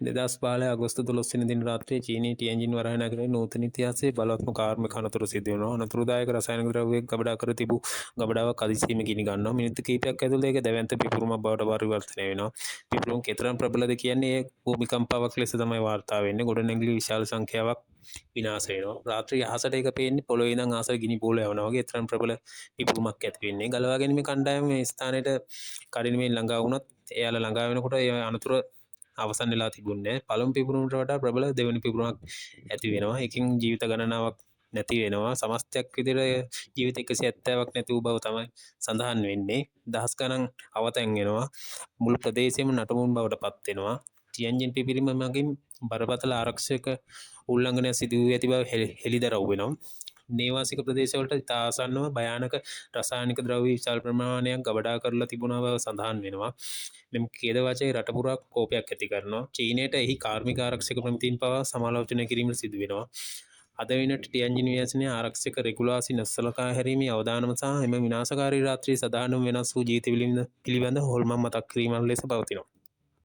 2015 අගෝස්තු 12 වෙනි දින රාත්‍රියේ චීනයේ ටියන්ජින් වරාය නගරයේ නූතන ඉතිහාසයේ බලවත්ම කාර්මික අනතුර සිදු වෙනවා. අනතුරුදායක රසායනික ද්‍රව්‍යයක් ගබඩා කර තිබූ ගබඩාවක් හදිසියෙම ගිනි ගන්නවා. මිනිත්තු කිහිපයක් ඇතුළත ඒක දැවැන්ත පිපුරුමක් බවට පරිවර්තනය වෙනවා. පිපුරුම කෙතරම් ප්‍රබලද කියන්නේ ඒ භූමිකම්පාවක් ලෙස තමයි වාර්තා වෙන්නේ. ගොඩනැගිලි විශාල සංඛ්‍යාවක් විනාශ වෙනවා. රාත්‍රී අහසට ඒක පේන්නේ පොළොවේ ඉඳන් ආසට ගිනි බෝල යවනවා වගේ තරම් ප්‍රබල පිපුරුමක් ඇති වෙන්නේ. ගලවා ගැනීමේ කණ්ඩායම මේ ස්ථානයට කඩිනමින් ළඟා වුණත් එයාලා ළඟා වෙනකොට ඒ අනතුර අවසන් වෙලා තිබුණේ. පළමු පිපුරුමට වඩා ප්‍රබල දෙවෙනි පිපුරුමක් ඇති වෙනවා. එකකින් ජීවිත ගණනාවක් නැති වෙනවා. සමස්තයක් විදිහට ජීවිත 170ක් නැති වූ බව තමයි සඳහන් වෙන්නේ. දහස් ගණන් අවතැන් වෙනවා. මුළු ප්‍රදේශයම නටමුන් බවට පත් වෙනවා. ටියන්ජින් පිපිරීම මගින් බරපතල ආරක්ෂක උල්ලංඝනයක් සිදු වී ඇති බව හෙළිදරව් වෙනවා. නේවාසික ප්‍රදේශවලට ඉතා ආසන්නව භයානක රසායනික ද්‍රව්‍ය විශාල ප්‍රමාණයක් ගබඩා කරලා තිබුණා බව සඳහන් වෙනවා. මෙම ඛේදවාචකය රට පුරා කෝපයක් ඇති කරනවා. චීනයට එහි කාර්මික ආරක්ෂක ප්‍රමිතීන් පවා සමාලෝචනය කිරීමට සිදු වෙනවා. අද වෙනට ටියන්ජින් ව්‍යසනයේ ආරක්ෂක රෙගුලාසි නොසලකා හැරීමේ අවදානම සහ එම විනාශකාරී රාත්‍රියේ සදානම වෙනස් වූ ජීවිත පිළිබඳ හොල්මන් මතක් කිරීමක් ලෙස පවතිනවා.